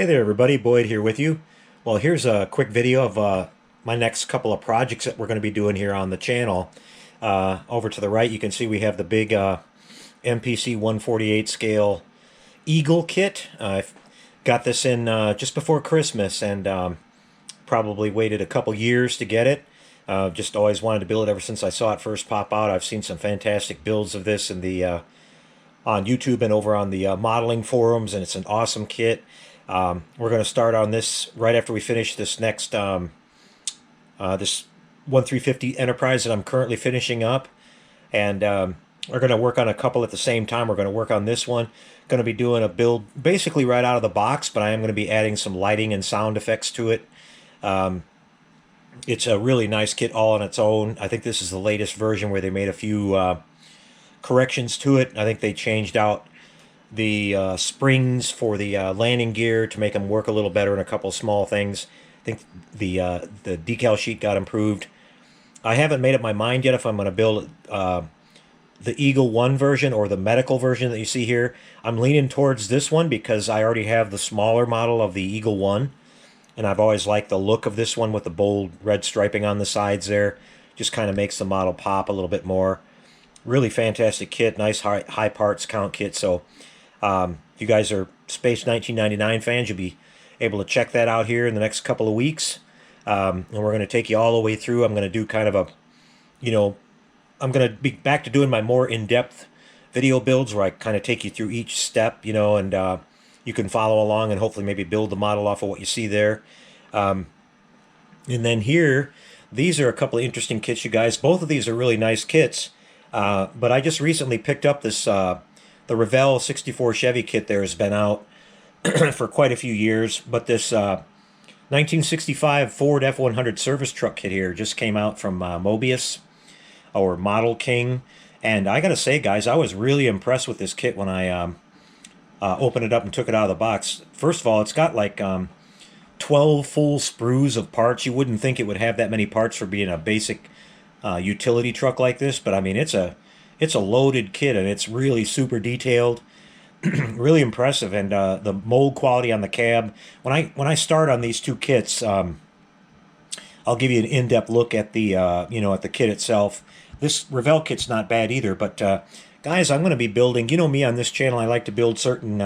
Hey there everybody, Boyd here with you. Well, here's a quick video of my next couple of projects that we're going to be doing here on the channel. Over to the right you can see we have the big MPC 148 scale Eagle kit. I got this in just before Christmas and probably waited a couple years to get it. Just always wanted to build it ever since I saw it first pop out. I've seen some fantastic builds of this in the on YouTube and over on the modeling forums, and it's an awesome kit. We're going to start on this right after we finish this next this 1350 Enterprise that I'm currently finishing up, and we're going to work on a couple at the same time. We're going to work on this one. Going to be doing a build basically right out of the box, but I am going to be adding some lighting and sound effects to it. It's a really nice kit all on its own. I think this is the latest version where they made a few corrections to it. I think they changed out the springs for the landing gear to make them work a little better, and a couple small things. I think the decal sheet got improved. I haven't made up my mind yet if I'm going to build the Eagle 1 version or the medical version that you see here. I'm leaning towards this one because I already have the smaller model of the Eagle 1, and I've always liked the look of this one with the bold red striping on the sides there. Just kind of makes the model pop a little bit more. Really fantastic kit, nice high parts count kit. So if you guys are Space 1999 fans, you'll be able to check that out here in the next couple of weeks. And we're going to take you all the way through. I'm going to do kind of a, I'm going to be back to doing my more in-depth video builds where I kind of take you through each step, and you can follow along and hopefully maybe build the model off of what you see there. And then here, these are a couple of interesting kits, you guys. Both of these are really nice kits. But I just recently picked up this, the Revell 64 Chevy kit there has been out for quite a few years. But this 1965 Ford F100 service truck kit here just came out from Mobius, or Model King. And I got to say, guys, I was really impressed with this kit when I opened it up and took it out of the box. First of all, it's got like 12 full sprues of parts. You wouldn't think it would have that many parts for being a basic utility truck like this, but I mean it's a loaded kit, and it's really super detailed. Really impressive. And the mold quality on the cab, when I start on these two kits, I'll give you an in-depth look at the at the kit itself. This Revell kit's not bad either, but guys, I'm going to be building, me on this channel, I like to build certain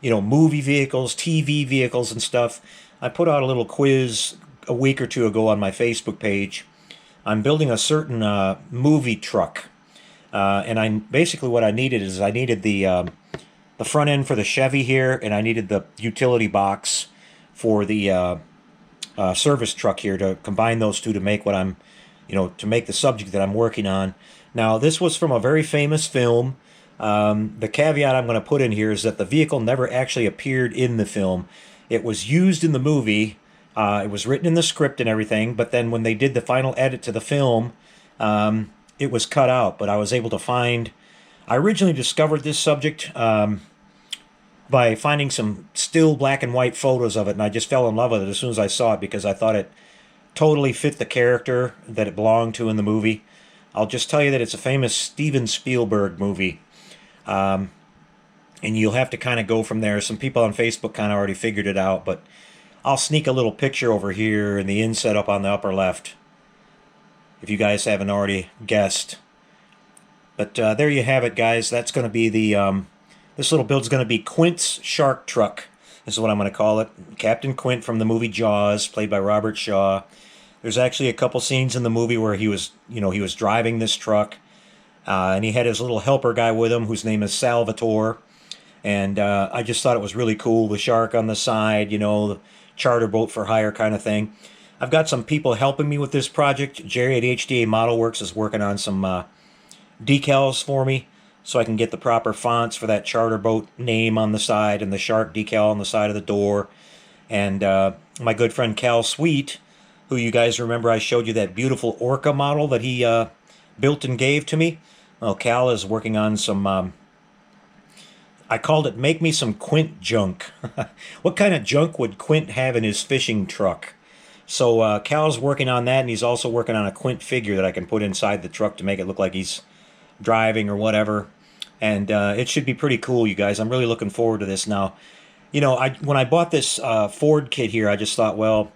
movie vehicles, TV vehicles and stuff. I put out a little quiz a week or two ago on my Facebook page. I'm building a certain movie truck, and basically what I needed is I needed the front end for the Chevy here, and I needed the utility box for the service truck here, to combine those two to make what I'm, to make the subject that I'm working on. Now, this was from a very famous film. The caveat I'm going to put in here is that the vehicle never actually appeared in the film. It was used in the movie. It was written in the script and everything, but then when they did the final edit to the film, it was cut out. But I was able to find... I originally discovered this subject by finding some still black and white photos of it, and I just fell in love with it as soon as I saw it because I thought it totally fit the character that it belonged to in the movie. I'll just tell you that it's a famous Steven Spielberg movie. And you'll have to kind of go from there. Some people on Facebook kind of already figured it out, but I'll sneak a little picture over here in the inset up on the upper left, if you guys haven't already guessed. But there you have it, guys. That's going to be the, this little build's going to be Quint's Shark Truck. This is what I'm going to call it. Captain Quint from the movie Jaws, played by Robert Shaw. There's actually a couple scenes in the movie where he was, he was driving this truck. And he had his little helper guy with him, whose name is Salvatore. And I just thought it was really cool. The shark on the side, the charter boat for hire kind of thing. I've got some people helping me with this project. Jerry at HDA Model Works is working on some decals for me, so I can get the proper fonts for that charter boat name on the side and the shark decal on the side of the door. And my good friend Cal Sweet, who you guys remember I showed you that beautiful Orca model that he built and gave to me. Well, Cal is working on some... I called it Make Me Some Quint Junk. What kind of junk would Quint have in his fishing truck? So Cal's working on that, and he's also working on a Quint figure that I can put inside the truck to make it look like he's driving or whatever. And it should be pretty cool, you guys. I'm really looking forward to this now. you know, when I bought this Ford kit here, I just thought, well,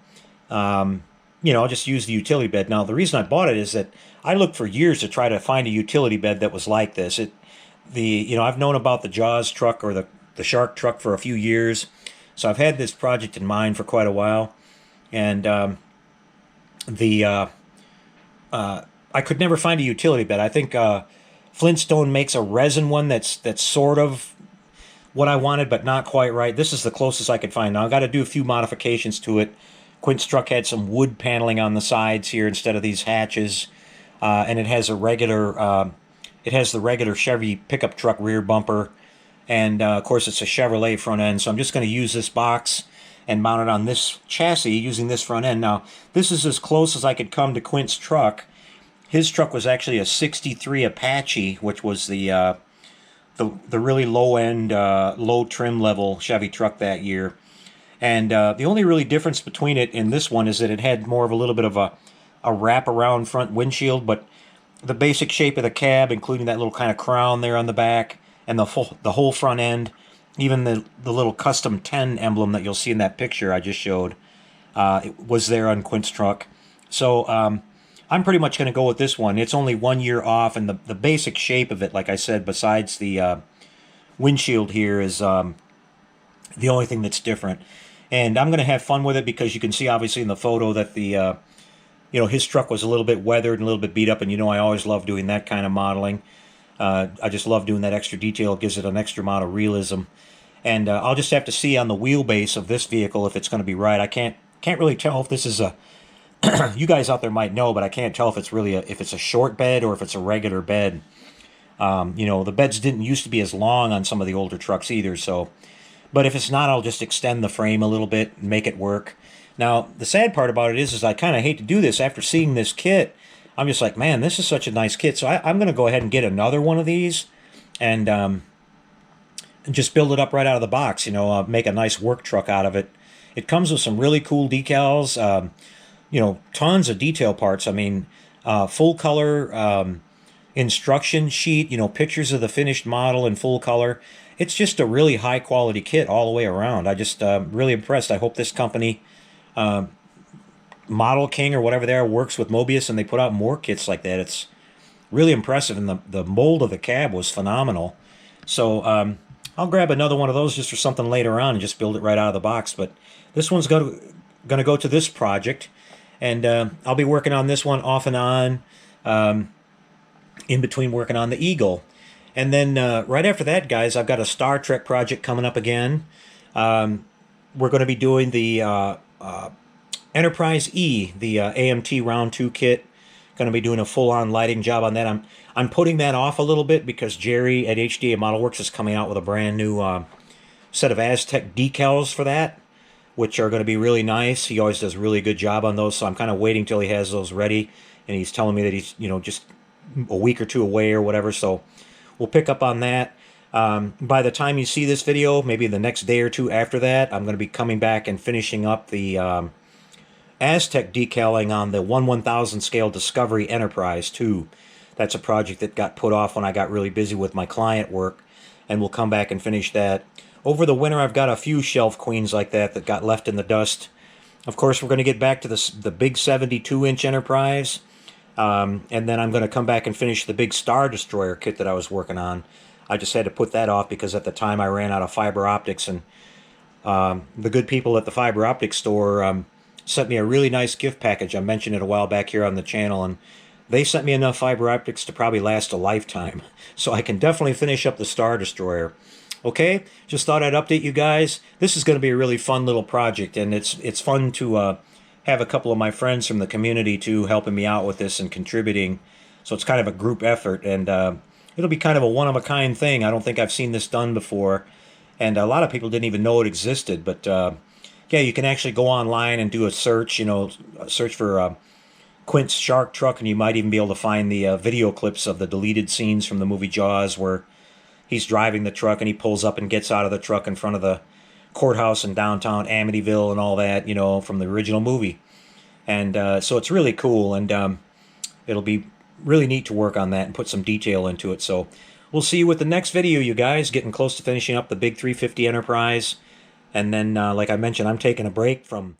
you know, I'll just use the utility bed. Now, the reason I bought it is that I looked for years to try to find a utility bed that was like this. You know, I've known about the Jaws truck or the Shark truck for a few years, so I've had this project in mind for quite a while, and the I could never find a utility bed. I think Flintstone makes a resin one that's sort of what I wanted, but not quite right. This is the closest I could find. Now I've got to do a few modifications to it. Quint's truck had some wood paneling on the sides here instead of these hatches, and it has the regular Chevy pickup truck rear bumper, and of course it's a Chevrolet front end. So I'm just going to use this box and mount it on this chassis using this front end. Now this is as close as I could come to Quint's truck. His truck was actually a '63 Apache, which was the really low end, low trim level Chevy truck that year. And the only really difference between it and this one is that it had more of a little bit of a wrap-around front windshield, but the basic shape of the cab, including that little kind of crown there on the back, and the whole front end, even the little custom 10 emblem that you'll see in that picture I just showed, it was there on Quint's truck. So I'm pretty much going to go with this one. It's only 1 year off, and the basic shape of it, like I said, besides the windshield here, is the only thing that's different. And I'm going to have fun with it because you can see obviously in the photo that the you know, his truck was a little bit weathered and a little bit beat up, and you know I always love doing that kind of modeling. I just love doing that extra detail. It gives it an extra amount of realism. And I'll just have to see on the wheelbase of this vehicle if it's going to be right. I can't really tell if this is a you guys out there might know, but I can't tell if it's really if it's a short bed or if it's a regular bed. You know, the beds didn't used to be as long on some of the older trucks either, so. But if it's not, I'll just extend the frame a little bit and make it work. Now, the sad part about it is I kind of hate to do this. After seeing this kit, I'm just like, man, this is such a nice kit. So I'm going to go ahead and get another one of these and just build it up right out of the box, you know, make a nice work truck out of it. It comes with some really cool decals, you know, tons of detail parts. I mean, full color instruction sheet, you know, pictures of the finished model in full color. It's just a really high quality kit all the way around. I just really impressed. I hope this company, Model King or whatever they are, works with Mobius and they put out more kits like that. It's really impressive, and the mold of the cab was phenomenal. So I'll grab another one of those just for something later on and just build it right out of the box. But this one's going to go to this project, and I'll be working on this one off and on, in between working on the Eagle. And then right after that, guys, I've got a Star Trek project coming up again. We're going to be doing the Enterprise E, the AMT Round 2 kit. Going to be doing a full-on lighting job on that. I'm putting that off a little bit because Jerry at HDA Model Works is coming out with a brand new set of Aztec decals for that, which are going to be really nice. He always does a really good job on those, so I'm kind of waiting till he has those ready. And he's telling me that he's, you know, just a week or two away or whatever, so we'll pick up on that. By the time you see this video, maybe the next day or two after that, I'm going to be coming back and finishing up the Aztec decaling on the 1/1000 scale Discovery Enterprise 2. That's a project that got put off when I got really busy with my client work, and we'll come back and finish that. Over the winter, I've got a few shelf queens like that got left in the dust. Of course, we're going to get back to the big 72-inch Enterprise. And then I'm going to come back and finish the big Star Destroyer kit that I was working on. I just had to put that off because at the time I ran out of fiber optics, and the good people at the fiber optics store sent me a really nice gift package. I mentioned it a while back here on the channel, and they sent me enough fiber optics to probably last a lifetime. So I can definitely finish up the Star Destroyer. Okay, just thought I'd update you guys. This is going to be a really fun little project, and it's fun to have a couple of my friends from the community too helping me out with this and contributing. So it's kind of a group effort, and it'll be kind of a one-of-a-kind thing. I don't think I've seen this done before, and a lot of people didn't even know it existed. But yeah, you can actually go online and do a search, you know, search for Quint's Shark Truck, and you might even be able to find the video clips of the deleted scenes from the movie Jaws where he's driving the truck and he pulls up and gets out of the truck in front of the courthouse in downtown Amityville and all that, you know, from the original movie. And so it's really cool, and it'll be really neat to work on that and put some detail into it. So we'll see you with the next video, you guys. Getting close to finishing up the big 350 Enterprise. And then, like I mentioned, I'm taking a break from